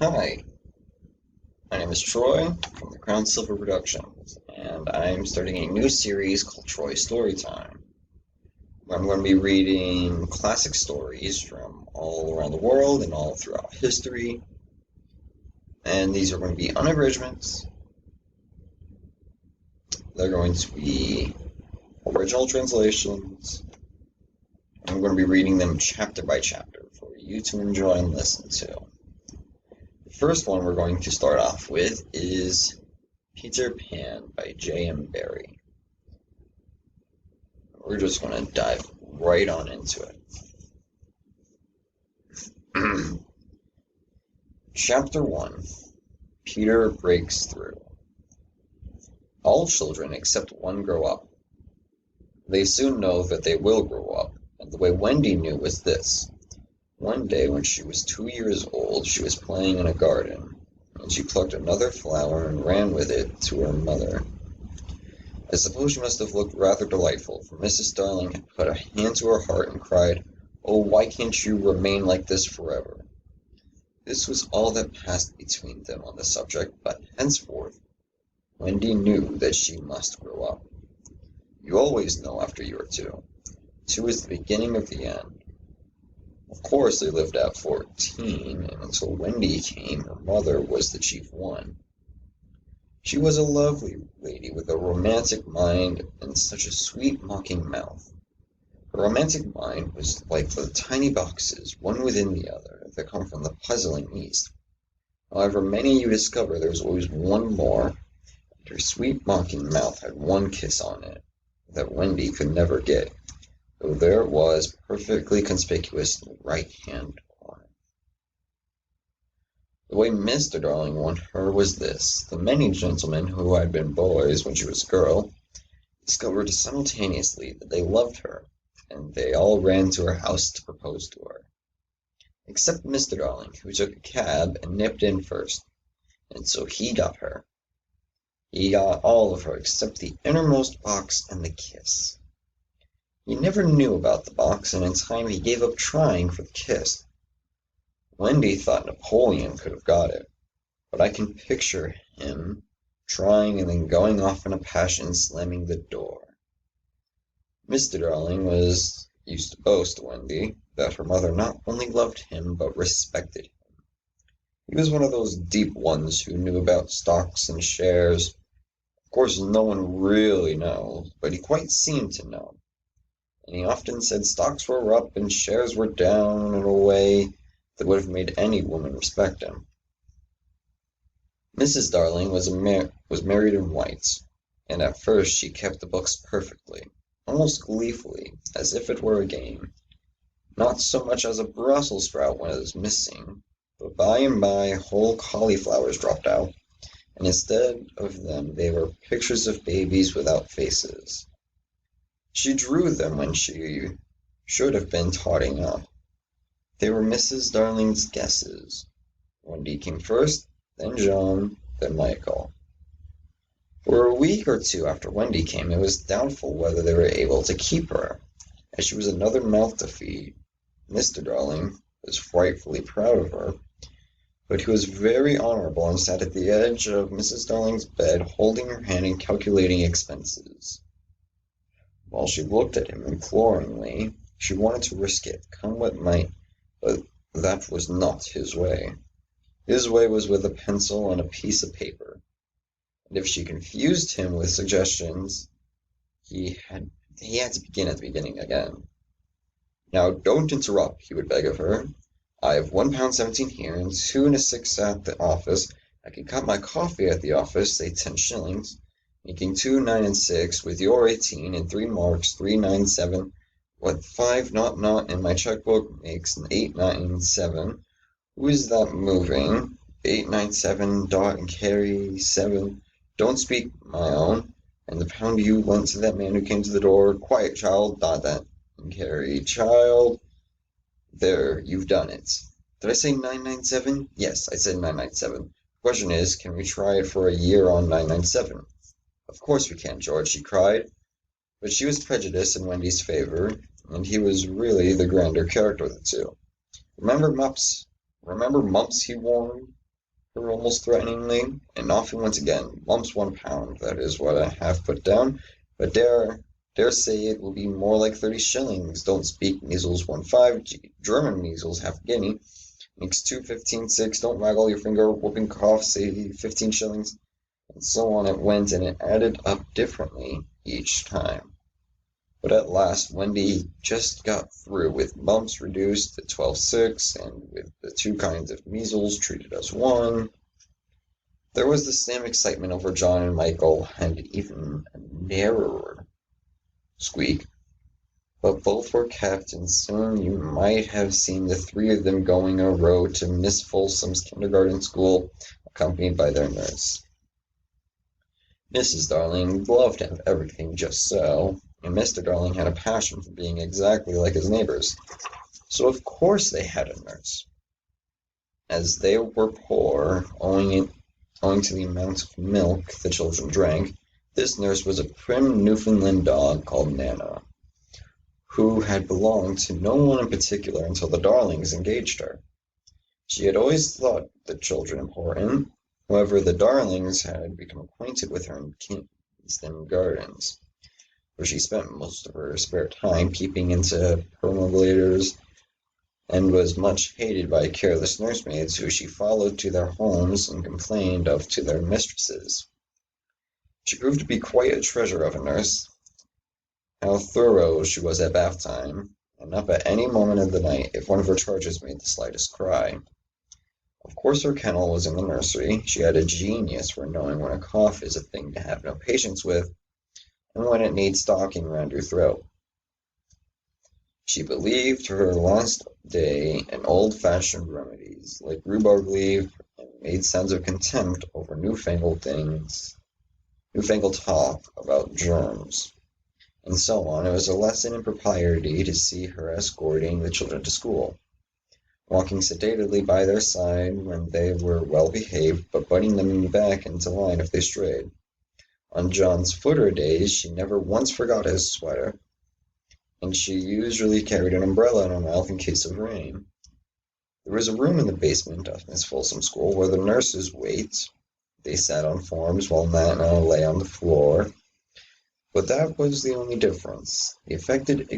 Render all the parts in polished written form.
Hi, my name is Troy from the Crown Silver Productions, and I'm starting a new series called Troy Storytime, where I'm going to be reading classic stories from all around the world and all throughout history. And these are going to be unabridgments. They're going to be original translations. I'm going to be reading them chapter by chapter for you to enjoy and listen to. The first one we're going to start off with is Peter Pan by J.M. Barrie. We're just going to dive right on into it. Chapter 1 Peter Breaks Through. All children except one grow up. They soon know that they will grow up, and the way Wendy knew was this. One day when she was 2 years old, she was playing in a garden, and she plucked another flower and ran with it to her mother. I suppose she must have looked rather delightful, for Mrs. Darling had put a hand to her heart and cried, "Oh, why can't you remain like this forever?" This was all that passed between them on the subject, but henceforth Wendy knew that she must grow up. You always know after you are two. Two is the beginning of the end. Of course they lived at 14, and until Wendy came, her mother was the chief one. She was a lovely lady with a romantic mind and such a sweet mocking mouth. Her romantic mind was like the tiny boxes, one within the other, that come from the puzzling East. However many you discover, there was always one more, and her sweet mocking mouth had one kiss on it that Wendy could never get, though there it was, perfectly conspicuous in the right-hand corner. The way Mr. Darling won her was this. The many gentlemen who had been boys when she was a girl discovered simultaneously that they loved her, and they all ran to her house to propose to her. Except Mr. Darling, who took a cab and nipped in first, and so he got her. He got all of her except the innermost box and the kiss. He never knew about the box, and in time he gave up trying for the kiss. Wendy thought Napoleon could have got it, but I can picture him trying and then going off in a passion, slamming the door. Mr. Darling used to boast to Wendy that her mother not only loved him but respected him. He was one of those deep ones who knew about stocks and shares. Of course, no one really knows, but he quite seemed to know. And he often said stocks were up and shares were down in a way that would have made any woman respect him. Mrs. Darling was married in white, and at first she kept the books perfectly, almost gleefully, as if it were a game. Not so much as a Brussels sprout was missing, but by and by whole cauliflowers dropped out, and instead of them they were pictures of babies without faces. She drew them when she should have been totting up. They were Mrs. Darling's guesses. Wendy came first, then John, then Michael. For a week or two after Wendy came, it was doubtful whether they were able to keep her, as she was another mouth to feed. Mr. Darling was frightfully proud of her, but he was very honorable and sat at the edge of Mrs. Darling's bed, holding her hand and calculating expenses. While she looked at him imploringly, she wanted to risk it, come what might, but that was not his way. His way was with a pencil and a piece of paper, and if she confused him with suggestions, he had to begin at the beginning again. "Now don't interrupt," he would beg of her. "I have £1.17 here, and 2 and 6 at the office. I can cut my coffee at the office, say 10 shillings, making 2, 9, and 6, with your 18, and 3 marks, 3, 9, 7, what 5 naught in my checkbook makes an 8, 9, 7. Who is that moving? 8, 9, 7, dot and carry 7. Don't speak, my own. And the pound you lent to that man who came to the door. Quiet, child, dot that and carry, child. There, you've done it. Did I say 997? Yes, I said 997. The question is, can we try it for a year on 997? Of course we can, George, she cried. But she was prejudiced in Wendy's favor, and he was really the grander character of the two. Remember Mumps, he warned. her almost threateningly, and off he went again. Mumps 1 pound, that is what I have put down, but dare say it will be more like 30 shillings. Don't speak, measles 1 5, German measles half a guinea, makes 2 15 6, don't waggle your finger, whooping cough, say 15 shillings, and so on it went, and it added up differently each time. But at last Wendy just got through with mumps reduced to 12 6, and with the 2 kinds of measles treated as one. There was the same excitement over John and Michael, and even a narrower squeak, but both were kept, and soon you might have seen the 3 of them going a row to Miss Folsom's kindergarten school, accompanied by their nurse. Mrs. Darling loved to have everything just so, and Mr. Darling had a passion for being exactly like his neighbors, so of course they had a nurse. As they were poor, owing to the amount of milk the children drank, this nurse was a prim Newfoundland dog called Nana, who had belonged to no one in particular until the Darlings engaged her. She had always thought the children important. However, the Darlings had become acquainted with her in Kingston Gardens, where she spent most of her spare time peeping into perambulator's, and was much hated by careless nursemaids who she followed to their homes and complained of to their mistresses. She proved to be quite a treasure of a nurse. How thorough she was at bath time, and up at any moment of the night if one of her charges made the slightest cry. Of course her kennel was in the nursery. She had a genius for knowing when a cough is a thing to have no patience with, and when it needs stalking round your throat. She believed her last day in old-fashioned remedies, like rhubarb leaf, and made sounds of contempt over newfangled talk about germs, and so on. It was a lesson in propriety to see her escorting the children to school, walking sedately by their side when they were well behaved, but butting them back into line if they strayed. On John's footer days she never once forgot his sweater, and she usually carried an umbrella in her mouth in case of rain. There was a room in the basement of Miss Folsom's school where the nurses wait. They sat on forms while Nana lay on the floor, but that was the only difference. They affected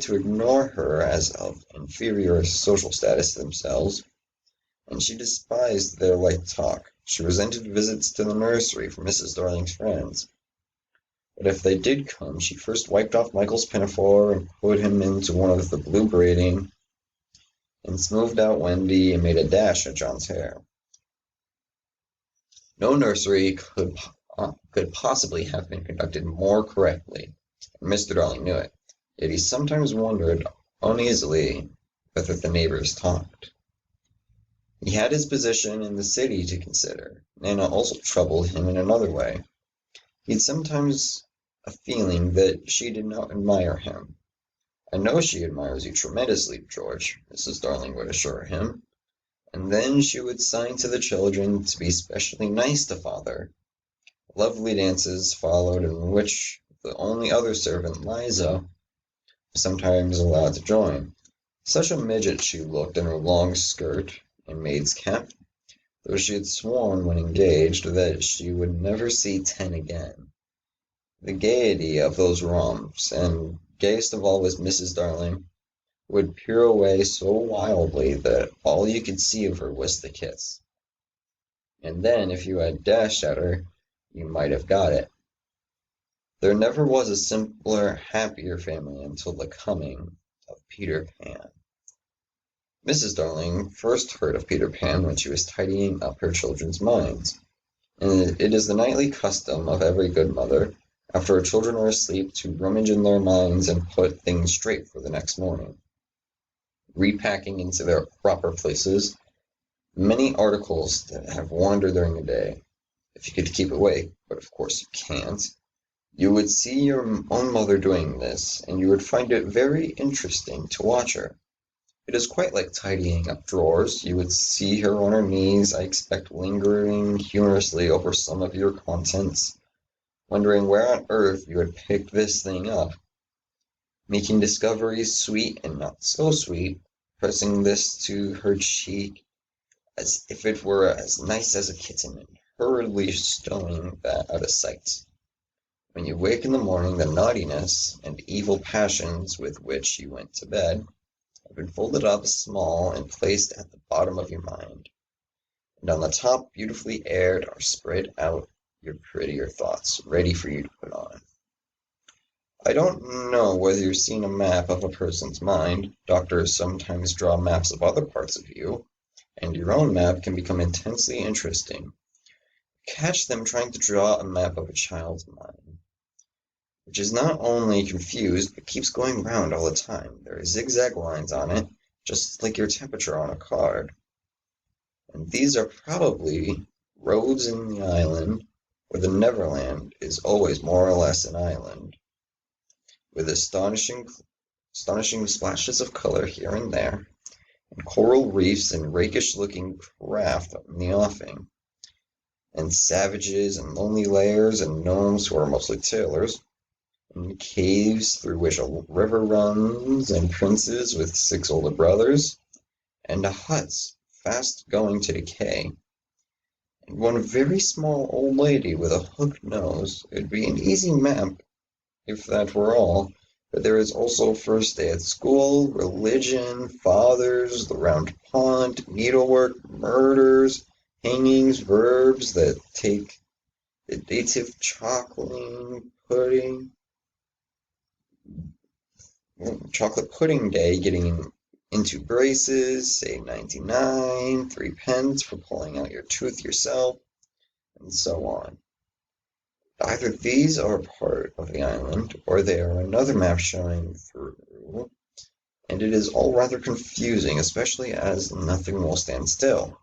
to ignore her as of inferior social status to themselves, and she despised their light talk. She resented visits to the nursery from Mrs. Darling's friends. But if they did come, she first wiped off Michael's pinafore and put him into one of the blue braiding, and smoothed out Wendy and made a dash at John's hair. No nursery could possibly have been conducted more correctly, and Mr. Darling knew it. Yet he sometimes wondered uneasily whether the neighbors talked. He had his position in the city to consider. Nana also troubled him in another way. He had sometimes a feeling that she did not admire him. "I know she admires you tremendously, George," Mrs. Darling would assure him, and then she would sign to the children to be specially nice to father. Lovely dances followed, in which the only other servant, Liza, was sometimes allowed to join. Such a midget she looked in her long skirt and maid's cap, though she had sworn when engaged that she would never see 10 again. The gaiety of those romps, and gayest of all was Mrs. Darling, who would peer away so wildly that all you could see of her was the kiss. And then, if you had dashed at her, you might have got it. There never was a simpler, happier family until the coming of Peter Pan. Mrs. Darling first heard of Peter Pan when she was tidying up her children's minds, and it is the nightly custom of every good mother, after her children are asleep, to rummage in their minds and put things straight for the next morning, repacking into their proper places many articles that have wandered during the day. If you could keep awake, but of course you can't, you would see your own mother doing this, and you would find it very interesting to watch her. It is quite like tidying up drawers. You would see her on her knees, I expect, lingering humorously over some of your contents, wondering where on earth you had picked this thing up, making discoveries sweet and not so sweet, pressing this to her cheek as if it were as nice as a kitten, and hurriedly stowing that out of sight. When you wake in the morning, the naughtiness and evil passions with which you went to bed have been folded up small and placed at the bottom of your mind, and on the top, beautifully aired, are spread out your prettier thoughts, ready for you to put on. I don't know whether you've seen a map of a person's mind. Doctors sometimes draw maps of other parts of you, and your own map can become intensely interesting. Catch them trying to draw a map of a child's mind, which is not only confused, but keeps going round all the time. There are zigzag lines on it, just like your temperature on a card. And these are probably roads in the island, where the Neverland is always more or less an island, with astonishing splashes of color here and there, and coral reefs and rakish-looking craft in the offing, and savages and lonely lairs and gnomes who are mostly sailors, and caves through which a river runs, and princes with 6 older brothers, and huts fast going to decay, and one very small old lady with a hooked nose. It would be an easy map if that were all, but there is also first day at school, religion, fathers, the round pond, needlework, murders, hangings, verbs that take the dative, chocolate pudding day, getting into braces, say 99, 3 pence for pulling out your tooth yourself, and so on. Either these are part of the island, or they are another map showing through, and it is all rather confusing, especially as nothing will stand still.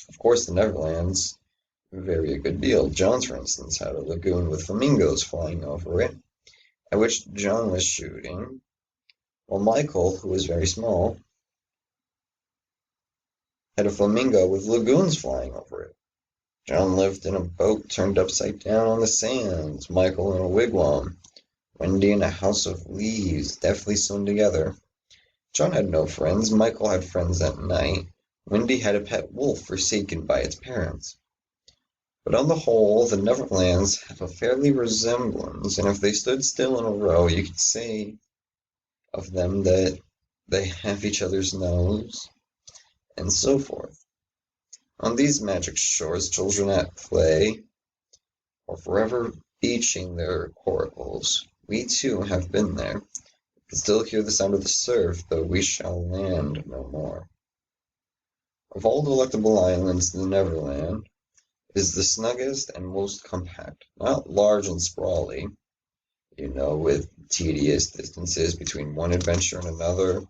Of course, the Neverlands vary a good deal. Jones, for instance, had a lagoon with flamingos flying over it, at which John was shooting, while Michael, who was very small, had a flamingo with lagoons flying over it. John lived in a boat turned upside down on the sands, Michael in a wigwam, Wendy in a house of leaves, deftly sewn together. John had no friends, Michael had friends at night, Wendy had a pet wolf forsaken by its parents. But on the whole, the Neverlands have a fairly resemblance, and if they stood still in a row, you could say of them that they have each other's nose, and so forth. On these magic shores, children at play are forever beaching their coracles. We too have been there. We can still hear the sound of the surf, though we shall land no more. Of all delectable islands, the Neverland is the snuggest and most compact, not large and sprawly, with tedious distances between one adventure and another,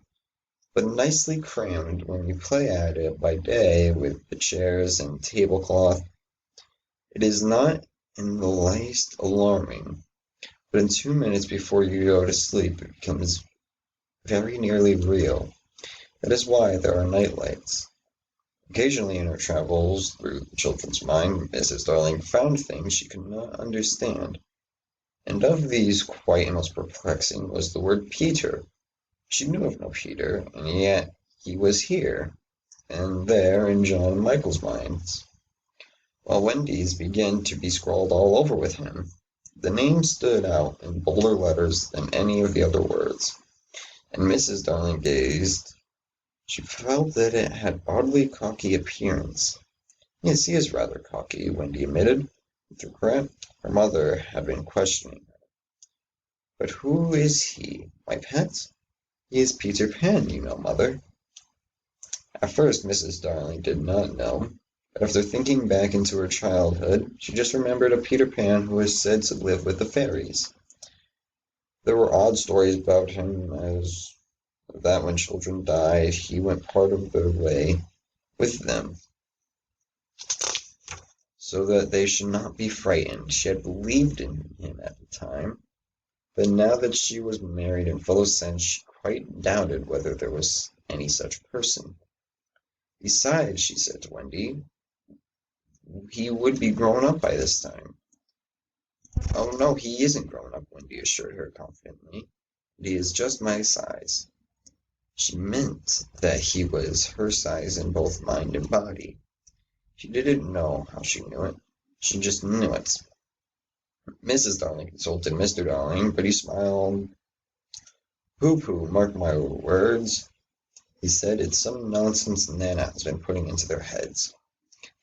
but nicely crammed when you play at it by day with the chairs and tablecloth. It is not in the least alarming, but in 2 minutes before you go to sleep it becomes very nearly real. That is why there are night lights. Occasionally in her travels through the children's mind, Mrs. Darling found things she could not understand, and of these quite most perplexing was the word Peter. She knew of no Peter, and yet he was here, and there in John and Michael's minds, while Wendy's began to be scrawled all over with him. The name stood out in bolder letters than any of the other words, and Mrs. Darling gazed. She felt that it had oddly cocky appearance. Yes, he is rather cocky, Wendy admitted, with regret. Her mother had been questioning her. But who is he? My pet? He is Peter Pan, mother. At first Mrs. Darling did not know, but after thinking back into her childhood, she just remembered a Peter Pan who was said to live with the fairies. There were odd stories about him, as that when children died, he went part of their way with them, so that they should not be frightened. She had believed in him at the time, but now that she was married and full of sense, she quite doubted whether there was any such person. Besides, she said to Wendy, he would be grown up by this time. Oh, no, he isn't grown up, Wendy assured her confidently. He is just my size. She meant that he was her size in both mind and body. She didn't know how she knew it. She just knew it. Mrs. Darling consulted Mr. Darling, but he smiled. "Pooh-pooh, mark my words," he said. "It's some nonsense Nana has been putting into their heads.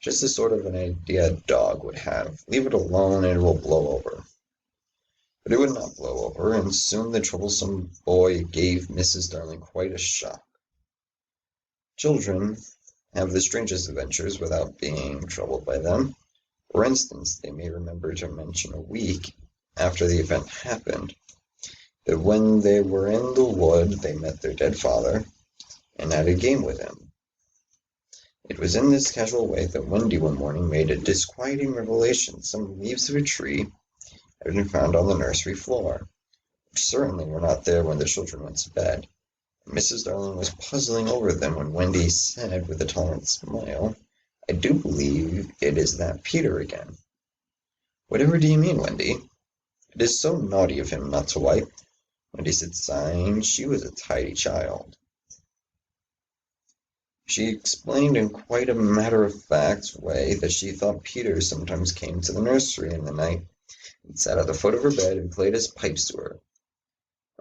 Just the sort of an idea a dog would have. Leave it alone and it will blow over." But it would not blow over, and soon the troublesome boy gave Mrs. Darling quite a shock. Children have the strangest adventures without being troubled by them. For instance, they may remember to mention a week after the event happened that when they were in the wood they met their dead father and had a game with him. It was in this casual way that Wendy one morning made a disquieting revelation. Some leaves of a tree had been found on the nursery floor, which certainly were not there when the children went to bed. Mrs. Darling was puzzling over them when Wendy said with a tolerant smile, "I do believe it is that Peter again." "Whatever do you mean, Wendy?" "It is so naughty of him not to wipe." Wendy said, sighing. She was a tidy child. She explained in quite a matter-of-fact way that she thought Peter sometimes came to the nursery in the night and sat at the foot of her bed and played his pipes to her.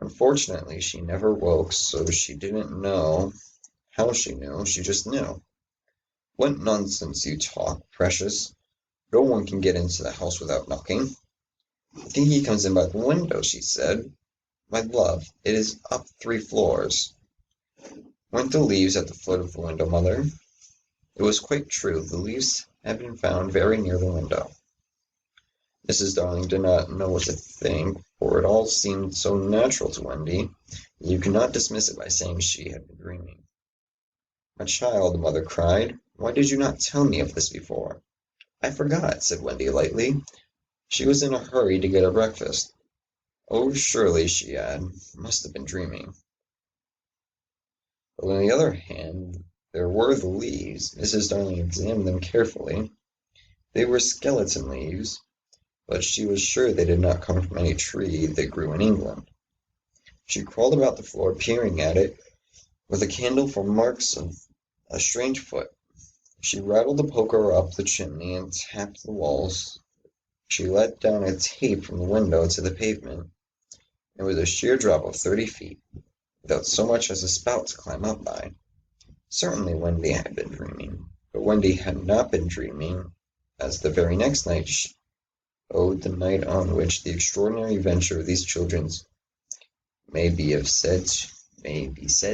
Unfortunately, she never woke, so she didn't know how she knew, she just knew. "What nonsense you talk, Precious. No one can get into the house without knocking." "I think he comes in by the window," she said. "My love, it is up 3 floors. Weren't the leaves at the foot of the window, Mother?" It was quite true. The leaves had been found very near the window. Mrs. Darling did not know what to think, for it all seemed so natural to Wendy that you could not dismiss it by saying she had been dreaming. "My child," the mother cried, "why did you not tell me of this before?" "I forgot," said Wendy lightly. She was in a hurry to get her breakfast. "Oh, surely," she added, "must have been dreaming." But on the other hand, there were the leaves. Mrs. Darling examined them carefully. They were skeleton leaves, but she was sure they did not come from any tree that grew in England. She crawled about the floor, peering at it with a candle for marks of a strange foot. She rattled the poker up the chimney and tapped the walls. She let down a tape from the window to the pavement. It was a sheer drop of 30 feet, without so much as a spout to climb up by. Certainly Wendy had been dreaming, but Wendy had not been dreaming, as the very next night showed, the night on which the extraordinary adventure of these children may be said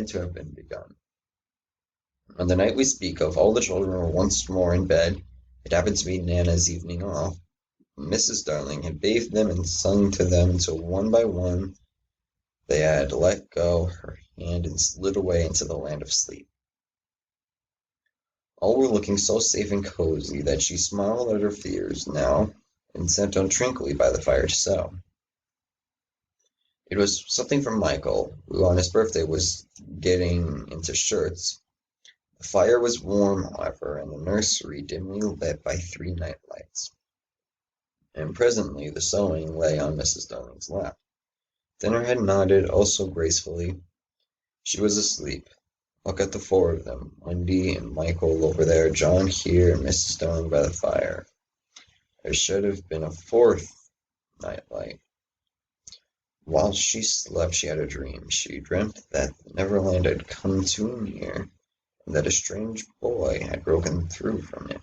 to have been begun. On the night we speak of, all the children were once more in bed. It happened to be Nana's evening off. Mrs. Darling had bathed them and sung to them until one by one they had let go her hand and slid away into the land of sleep. All were looking so safe and cozy that she smiled at her fears now and sat down tranquilly by the fire to sew. It was something from Michael, who on his birthday was getting into shirts. The fire was warm, however, and the nursery dimly lit by 3 night lights. And presently the sewing lay on Mrs. Darling's lap. Then her head nodded oh so gracefully. She was asleep. Look at the 4 of them, Wendy and Michael over there, John here, and Mrs. Darling by the fire. There should have been a 4th night light. While she slept she had a dream. She dreamt that Neverland had come too near, and that a strange boy had broken through from it.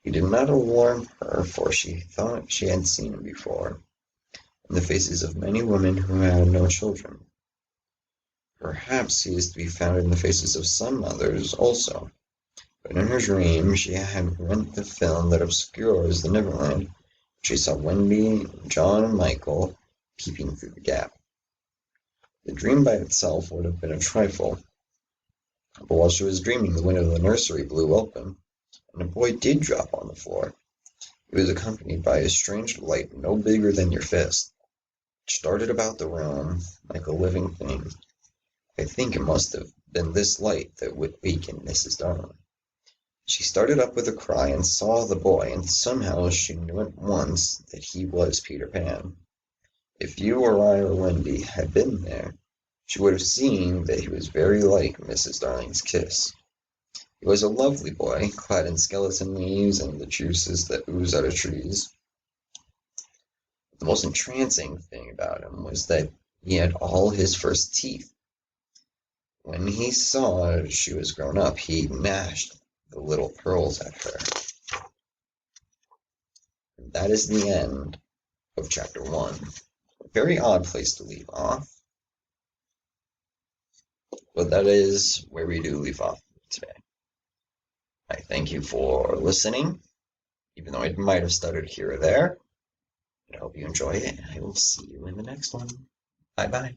He did not alarm her, for she thought she had seen him before, in the faces of many women who had no children. Perhaps he is to be found in the faces of some others also, but in her dream she had rent the film that obscures the Neverland. She saw Wendy, John, and Michael peeping through the gap. The dream by itself would have been a trifle, but while she was dreaming the window of the nursery blew open, and a boy did drop on the floor. He was accompanied by a strange light no bigger than your fist. It started about the room like a living thing. I think it must have been this light that would waken Mrs. Darling. She started up with a cry and saw the boy, and somehow she knew at once that he was Peter Pan. If you or I or Wendy had been there, she would have seen that he was very like Mrs. Darling's kiss. He was a lovely boy, clad in skeleton leaves and the juices that ooze out of trees. The most entrancing thing about him was that he had all his first teeth. When he saw she was grown up, he gnashed the little pearls at her. And that is the end of chapter 1. A very odd place to leave off, but that is where we do leave off today. I thank you for listening, even though I might have stuttered here or there. I hope you enjoyed it, and I will see you in the next one. Bye bye.